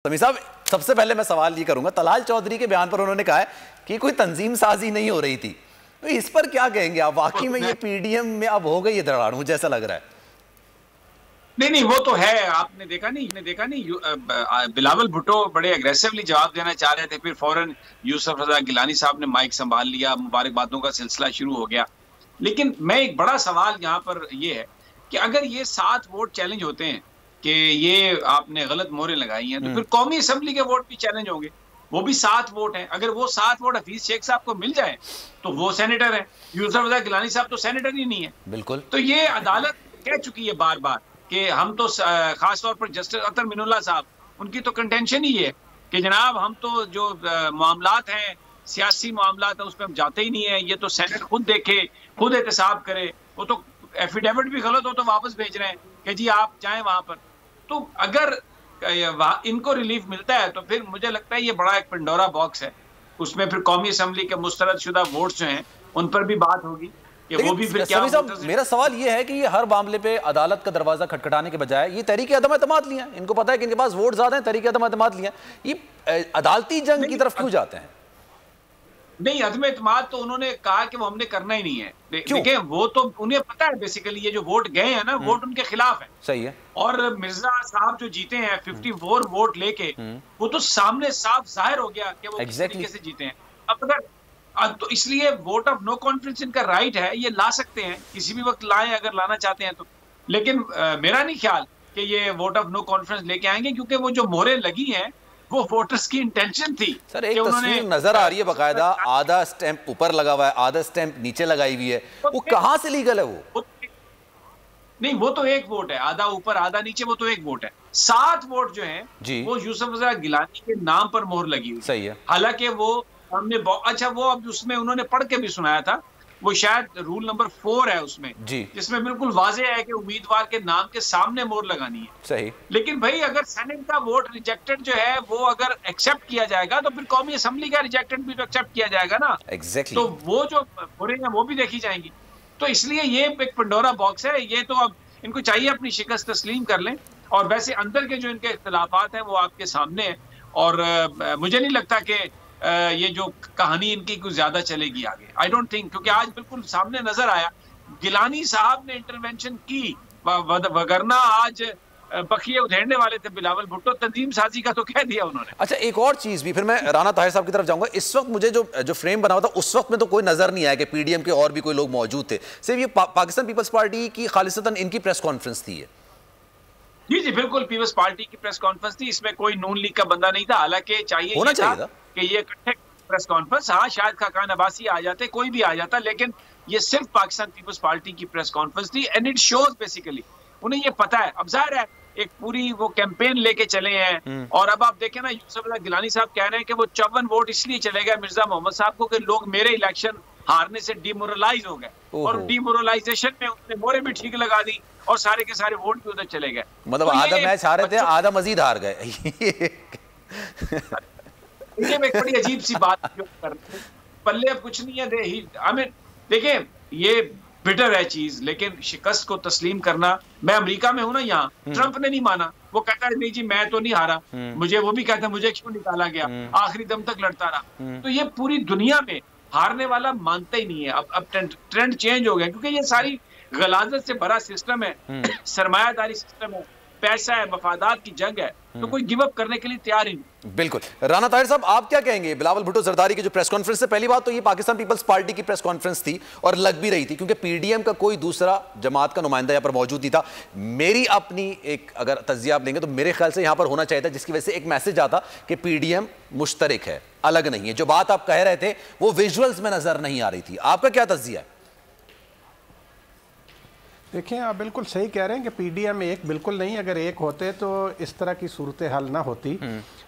समी साहब, सबसे पहले मैं सवाल ये करूंगा, तलाल चौधरी के बयान पर उन्होंने कहा है कि कोई तंजीम साजी नहीं हो रही थी, तो इस पर क्या कहेंगे आप? वाकई में ये पीडीएम में अब हो गई है दरार, मुझे ऐसा लग रहा है। नहीं, वो तो है। आपने देखा नहीं, बिलावल भुट्टो बड़े अग्रेसिवली जवाब देना चाह रहे थे, फिर फौरन यूसुफ रजा गिलानी साहब ने माइक संभाल लिया, मुबारकबादों का सिलसिला शुरू हो गया। लेकिन मैं एक बड़ा सवाल यहाँ पर ये है कि अगर ये 7 वोट चैलेंज होते हैं कि ये आपने गलत मोहरें लगाई हैं, तो फिर कौमी असेंबली के वोट भी चैलेंज होंगे। वो भी 7 वोट हैं। अगर वो 7 वोट हफीज शेख साहब को मिल जाए तो वो सेनेटर है, यूसुफ रजा गिलानी साहब तो सेनेटर ही नहीं है। बिल्कुल। तो ये अदालत कह चुकी है बार बार कि हम तो खास तौर पर जस्टिस अतर मिनुल्लाह साहब, उनकी तो कंटेंशन ही है कि जनाब हम तो जो मामलात हैं, सियासी मामलात हैं, उसमें हम जाते ही नहीं है। ये तो सेनेट खुद देखे, खुद एहतसाब करे। वो तो एफिडेविट भी गलत हो तो वापस भेज रहे हैं कि जी आप जाएं वहां पर। तो अगर इनको रिलीफ मिलता है तो फिर मुझे लगता है ये बड़ा एक पंडोरा बॉक्स है। उसमें फिर कौमी असेंबली के मुस्तरदशुदा वोट्स जो हैं उन पर भी बात होगी कि वो भी फिर क्या। मेरा सवाल ये है कि ये हर मामले पे अदालत का दरवाजा खटखटाने के बजाय ये तहरीक अदम एतमाद लिया, इनको पता है कि इनके पास वोट ज्यादा है, तहरीक अदम एतमाद लिया, ये अदालती जंग की तरफ क्यों जाते हैं? नहीं, अदम एतमाद तो उन्होंने कहा कि वो हमने करना ही नहीं है। देखिए, वो तो उन्हें पता है बेसिकली ये जो वोट गए हैं ना, वोट उनके खिलाफ है। सही है। और मिर्जा साहब जो जीते हैं 54 वोट लेके, वो तो सामने साफ जाहिर हो गया कि वो किस तरीके से जीते हैं। अब तो इसलिए वोट ऑफ नो कॉन्फिडेंस इनका राइट है, ये ला सकते हैं, किसी भी वक्त लाएं अगर लाना चाहते हैं तो। लेकिन मेरा नहीं ख्याल कि ये वोट ऑफ नो कॉन्फिडेंस लेके आएंगे, क्योंकि वो जो मोहरें लगी हैं वो वोटर्स की इंटेंशन थी। सर, एक तस्वीर नजर आ रही है बाकायदा, आधा स्टैंप ऊपर लगा हुआ है, आधा स्टैंप नीचे लगाई हुई है, वो कहां से लीगल है? वो नहीं, वो तो एक वोट है, आधा ऊपर आधा नीचे, वो तो एक वोट है। 7 वोट जो हैं वो यूसुफ रजा गिलानी के नाम पर मोहर लगी हुई। सही है। हालांकि वो हमने अच्छा, वो अब उसमें उन्होंने पढ़ के भी सुनाया था, वो शायद रूल नंबर 4 है उसमें, जिसमें बिल्कुल वाज़ेह है कि उम्मीदवार के नाम के सामने मोहर लगानी है। सही। लेकिन भाई अगर सेनेट का वोट रिजेक्टेड जो है वो अगर एक्सेप्ट किया जाएगा तो फिर कौमी असेंबली का रिजेक्टेड भी तो एक्सेप्ट किया जाएगा ना। एग्जैक्टली। तो वो जो बुरे हैं वो भी देखी जाएंगी। तो इसलिए ये एक पंडोरा बॉक्स है। ये तो अब इनको चाहिए अपनी शिकस्त तस्लीम कर लें, और वैसे अंदर के जो इनके इख्तिलाफात हैं वो आपके सामने है। और मुझे नहीं लगता कि ये जो कहानी इनकी कुछ ज्यादा चलेगी आगे। आई डोंट थिंक, क्योंकि आज बिल्कुल सामने नजर आया गिलानी साहब ने इंटरवेंशन की, वगरना आज बखिए उधेड़ने वाले थे बिलावल भुट्टो। तंजीम साजी का तो कह दिया उन्होंने। अच्छा, एक और चीज भी, फिर मैं राना ताहिर साहब की तरफ जाऊंगा। इस वक्त मुझे जो फ्रेम बना हुआ था उस वक्त में तो कोई नजर नहीं आया कि पीडीएम के और भी कोई लोग मौजूद थे, सिर्फ ये पाकिस्तान पीपल्स पार्टी की खालिसतन इनकी प्रेस कॉन्फ्रेंस थी। जी, बिल्कुल पीपल्स पार्टी की प्रेस कॉन्फ्रेंस थी, इसमें कोई नून लीग का बंदा नहीं था। हालांकि होना चाहिए था कि ये इकट्ठे प्रेस कॉन्फ्रेंस, हाँ शायद खाकान अब्बासी आ जाते, कोई भी आ जाता, लेकिन ये सिर्फ पाकिस्तान पीपल्स पार्टी की प्रेस कॉन्फ्रेंस थी। एंड इट शोज बेसिकली उन्हें ये पता है। अब जाहिर है एक पूरी वो कैंपेन लेके चले हैं, और अब आप देखें ना, यूसुफ रजा गिलानी साहब कह रहे हैं कि वो 54 वोट इसलिए चले गए मिर्जा मोहम्मद साहब को कि लोग मेरे इलेक्शन हारने से डिमोरलाइज हो गए, और डिमोरलाइजेशन में उन्होंने मोहरें भी ठीक लगा दी और सारे के सारे वोट भी उधर चले गए। मतलब तो आधा मैच हारे थे, आधा मजीद हार गए। ये एक बड़ी अजीब सी बात कर, पल्ले अब कुछ नहीं है। हमें देखिए, ये बिटर है चीज, लेकिन शिकस्त को तस्लीम करना। मैं अमेरिका में हूं ना, यहाँ ट्रंप ने नहीं माना, वो कहता है नहीं जी मैं तो नहीं हारा, मुझे वो भी कहता है मुझे क्यों निकाला गया, आखिरी दम तक लड़ता रहा। तो ये पूरी दुनिया में हारने वाला मानता ही नहीं है। अब ट्रेंड चेंज हो गया, क्योंकि ये सारी गलाजत से भरा सिस्टम है, सरमायादारी सिस्टम है, पैसा है, मफादात की जंग है, तो कोई गिव अप करने के लिए तैयार ही नहीं। बिल्कुल। राना ताहिर साहब, आप क्या कहेंगे बिलावल भुट्टो जरदारी की जो प्रेस कॉन्फ्रेंस है? पहली बात तो ये पाकिस्तान पीपल्स पार्टी की प्रेस कॉन्फ्रेंस थी और लग भी रही थी, क्योंकि पीडीएम का कोई दूसरा जमात का नुमाइंदा यहाँ पर मौजूद नहीं था। मेरी अपनी एक अगर तज्जिया आप लेंगे तो मेरे ख्याल से यहाँ पर होना चाहिए था, जिसकी वजह से एक मैसेज आता कि पीडीएम मुश्तरक है, अलग नहीं है। जो बात आप कह रहे थे वो विजुअल्स में नजर नहीं आ रही थी। आपका क्या तज्जिया है? देखिए, आप बिल्कुल सही कह रहे हैं कि पीडीएम एक बिल्कुल नहीं, अगर एक होते तो इस तरह की सूरत हाल ना होती।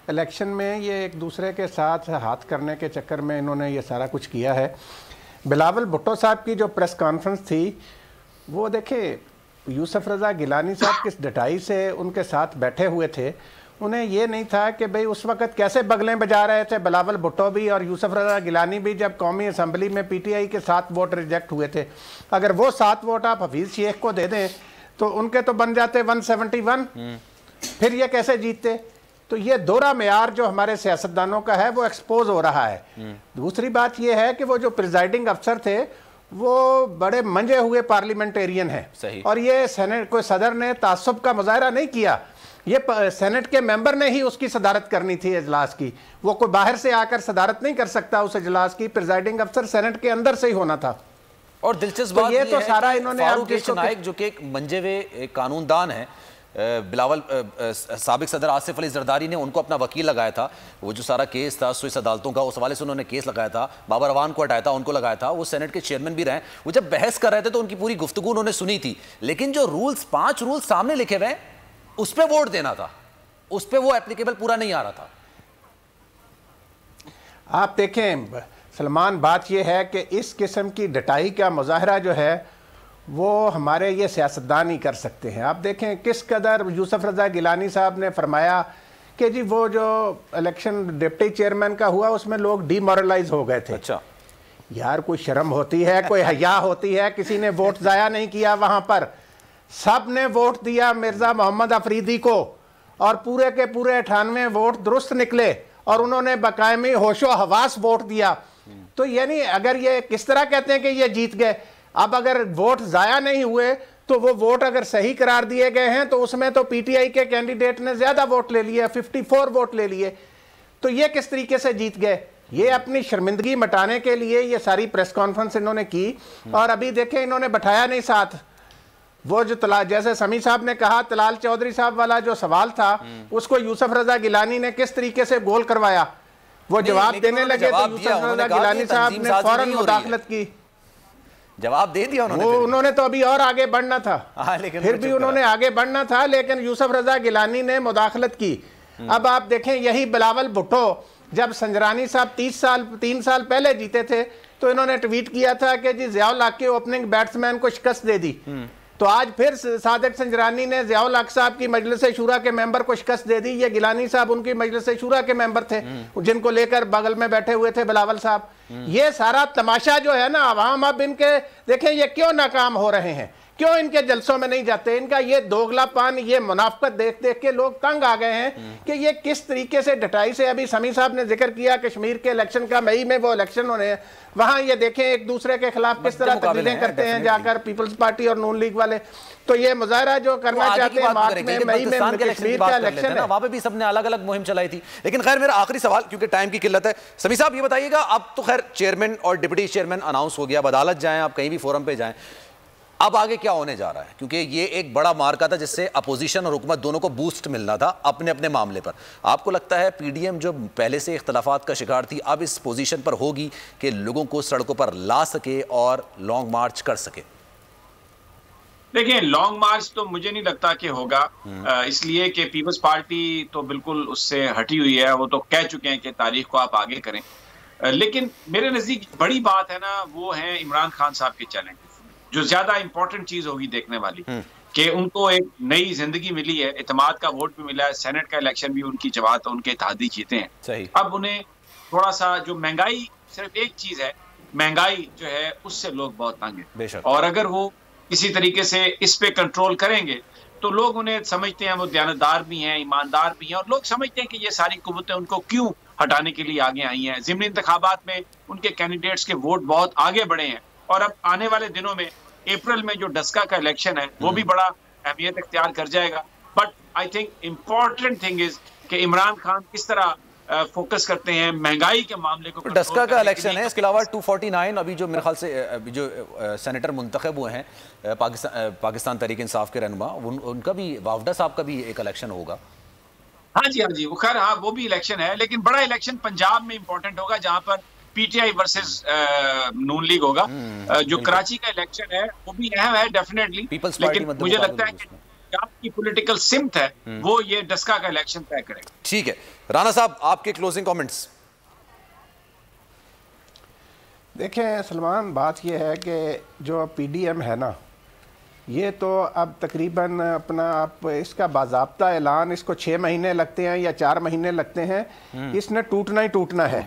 इलेक्शन में ये एक दूसरे के साथ हाथ करने के चक्कर में इन्होंने ये सारा कुछ किया है। बिलावल भुट्टो साहब की जो प्रेस कॉन्फ्रेंस थी, वो देखिए यूसुफ रजा गिलानी साहब किस डटाई से उनके साथ बैठे हुए थे। उन्हें ये नहीं था कि भाई उस वक़्त कैसे बगलें बजा रहे थे बिलावल भुट्टो भी और यूसुफ रजा गिलानी भी, जब कौमी असम्बली में पीटीआई के 7 वोट रिजेक्ट हुए थे। अगर वो 7 वोट आप हफीज़ शेख को दे दें तो उनके तो बन जाते 171, फिर ये कैसे जीतते? तो ये दोहरा मेयार जो हमारे सियासतदानों का है वो एक्सपोज हो रहा है। दूसरी बात ये है कि वो जो प्रिजाइडिंग अफसर थे वो बड़े मंजे हुए पार्लियामेंटेरियन हैं, और ये सेनेट कोई सदर ने तासुब का मुजाहरा नहीं किया, ये सेनेट के मेंबर ने ही उसकी सदारत करनी थी इजलास की। वो कोई बाहर से आकर सदारत नहीं कर सकता उस इजलास की, प्रिजाइडिंग अफसर सेनेट के अंदर से ही होना था। और दिलचस्प बात ये तो सारा इन्होंने फारूक नाइक जो कि एक मंजे हुए कानूनदान है, बिलावल साबिक सदर आसिफ अली जरदारी ने उनको अपना वकील लगाया था। वो जो सारा केस था स्विस अदालतों का, उस हवाले से उन्होंने केस लगाया था, बाबर अवान को हटाया था, उनको लगाया था। वो सेनेट के चेयरमैन भी रहे। वो जब बहस कर रहे थे तो उनकी पूरी गुफ्तगू उन्होंने सुनी थी, लेकिन जो रूल्स 5 रूल्स सामने लिखे हुए उस पर वोट देना था, उस पर वो एप्लीकेबल पूरा नहीं आ रहा था। आप देखें सलमान, बात यह है कि इस किस्म की डटाई का मुजाहरा जो है वो हमारे ये सियासतदान ही कर सकते हैं। आप देखें किस कदर यूसुफ रज़ा गिलानी साहब ने फरमाया कि जी वो जो इलेक्शन डिप्टी चेयरमैन का हुआ उसमें लोग डीमोरलाइज हो गए थे। अच्छा यार, कोई शर्म होती है, कोई हया होती है? किसी ने वोट ज़ाया नहीं किया वहाँ पर, सब ने वोट दिया मिर्ज़ा मोहम्मद अफरीदी को, और पूरे के पूरे 98 वोट दुरुस्त निकले, और उन्होंने बकायमी होशो हवास वोट दिया। तो यानी अगर ये किस तरह कहते हैं कि ये जीत गए, अब अगर वोट ज़ाया नहीं हुए तो वो वोट अगर सही करार दिए गए हैं तो उसमें तो पीटीआई के कैंडिडेट ने ज़्यादा वोट ले लिए, 54 वोट ले लिए। तो ये किस तरीके से जीत गए? ये अपनी शर्मिंदगी मिटाने के लिए ये सारी प्रेस कॉन्फ्रेंस इन्होंने की, और अभी देखें इन्होंने बैठाया नहीं साथ। वो जो तलाल, जैसे समी साहब ने कहा, तलाल चौधरी साहब वाला जो सवाल था उसको यूसुफ रज़ा गिलानी ने किस तरीके से गोल करवाया। वो जवाब देने लगे तो यूसुफ रज़ा गिलानी साहब ने फौरन मुदाखलत की, जवाब दे दिया उन्होंने। उन्होंने तो अभी और आगे बढ़ना था, लेकिन फिर भी उन्होंने आगे बढ़ना था, लेकिन यूसुफ रज़ा गिलानी ने मुदाखलत की। अब आप देखें यही बिलावल भुट्टो जब संजरानी साहब 3 साल पहले जीते थे तो इन्होंने ट्वीट किया था कि जी ज़ियाउल हक के ओपनिंग बैट्समैन को शिकस्त दे दी। तो आज फिर सादिक संजरानी ने ज़ियाउल हक साहब की मजलिस शूरा के मेंबर को शिकस्त दे दी। ये गिलानी साहब उनकी मजलिस शूरा के मेंबर थे जिनको लेकर बगल में बैठे हुए थे बिलावल साहब। ये सारा तमाशा जो है ना, अवाम अब इनके देखें ये क्यों नाकाम हो रहे हैं, क्यों इनके जलसों में नहीं जाते। इनका ये दोगलापन, ये मुनाफकत देख देख के लोग तंग आ गए हैं कि ये किस तरीके से डटाई से, अभी समी साहब ने जिक्र किया कश्मीर के इलेक्शन का, मई में वो इलेक्शन होने हैं, वहां ये देखें एक दूसरे के खिलाफ किस तरह तकरीरें करते हैं जाकर पीपल्स पार्टी और नून लीग वाले। तो ये मुजाहरा जो करना चाहते हैं मार्च में, मई में कश्मीर का इलेक्शन है, वहां पे भी सबने अलग अलग मुहिम चलाई थी। लेकिन खैर मेरा आखिरी सवाल, क्योंकि टाइम की किल्लत है, समी साहब ये बताइएगा, अब तो खैर चेयरमैन और डिप्टी चेयरमैन अनाउंस हो गया, अब अदालत जाएं, आप कहीं भी फोरम पे जाएं, अब आगे क्या होने जा रहा है? क्योंकि ये एक बड़ा मार्का था जिससे अपोजिशन और हुकूमत दोनों को बूस्ट मिलना था अपने अपने मामले पर। आपको लगता है पीडीएम जो पहले से इख्तलाफात का शिकार थी अब इस पोजीशन पर होगी कि लोगों को सड़कों पर ला सके और लॉन्ग मार्च कर सके? देखिए, लॉन्ग मार्च तो मुझे नहीं लगता कि होगा, इसलिए कि पीपल्स पार्टी तो बिल्कुल उससे हटी हुई है। वो तो कह चुके हैं कि तारीख को आप आगे करें, लेकिन मेरे नजदीक बड़ी बात है ना, वो है इमरान खान साहब के चैलेंज, जो ज्यादा इंपॉर्टेंट चीज होगी देखने वाली, कि उनको एक नई जिंदगी मिली है, इत्मीनान का वोट भी मिला है, सेनेट का इलेक्शन भी उनकी जमात उनके इत्तेहादी जीते हैं। सही। अब उन्हें थोड़ा सा जो महंगाई, सिर्फ एक चीज है, महंगाई जो है उससे लोग बहुत तंग हैं, और अगर वो किसी तरीके से इस पे कंट्रोल करेंगे तो लोग उन्हें समझते हैं, वो दयानतदार भी हैं, ईमानदार भी हैं, और लोग समझते हैं कि ये सारी कुव्वतें उनको क्यों हटाने के लिए आगे आई हैं। ज़िमनी इंतखाबात में उनके कैंडिडेट्स के वोट बहुत आगे बढ़े हैं, और अब आने वाले दिनों में अप्रैल में जो डस्का का इलेक्शन है वो भी बड़ा अहमियत इख्तियार कर जाएगा। But I think important thing is कि इमरान खान किस तरह फोकस करते हैं महंगाई के मामले को। डस्का का इलेक्शन है, इसके अलावा 249 अभी जो मेरे ख्याल से जो सेनेटर मुंतखब हुए हैं पाकिस्तान तहरीक इंसाफ के रहनुमा, उनका भी, वावडा साहब का भी एक इलेक्शन होगा। हाँ जी, वो खैर हाँ वो भी इलेक्शन है, लेकिन बड़ा इलेक्शन पंजाब में इंपॉर्टेंट होगा जहां पर पीटीआई वर्सेस नून लीग होगा। जो कराची का इलेक्शन है वो भी अहम है डेफिनेटली, लेकिन मुझे लगता है कि आपकी पॉलिटिकल सिमत है वो ये डस्का का इलेक्शन तय करेगा। ठीक है, राना साहब आपके क्लोजिंग कमेंट्स। देखें सलमान, बात यह है कि जो पीडीएम है ना, ये तो अब तकरीबन अपना आप इसका बाज़ाब्ता ऐलान, इसको 6 महीने लगते हैं या 4 महीने लगते हैं, इसने टूटना ही टूटना है।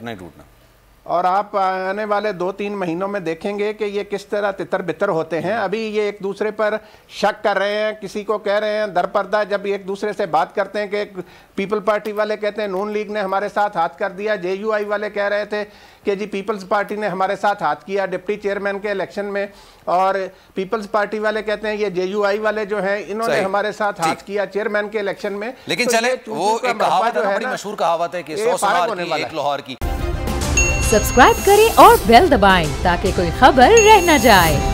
और आप आने वाले 2-3 महीनों में देखेंगे कि ये किस तरह तितर बितर होते हैं। अभी ये एक दूसरे पर शक कर रहे हैं, किसी को कह रहे हैं दरपर्दा, जब एक दूसरे से बात करते हैं कि पीपल पार्टी वाले कहते हैं नून लीग ने हमारे साथ हाथ कर दिया, JUI वाले कह रहे थे कि जी पीपल्स पार्टी ने हमारे साथ हाथ किया डिप्टी चेयरमैन के इलेक्शन में, और पीपल्स पार्टी वाले कहते हैं ये JUI वाले जो हैं इन्होंने हमारे साथ हाथ किया चेयरमैन के इलेक्शन में। लेकिन चले वो एक कहावत है, बड़ी मशहूर कहावत है कि 100 सवार की एक लोहार की। सब्सक्राइब करें और बेल दबाएं ताकि कोई खबर रह न जाए।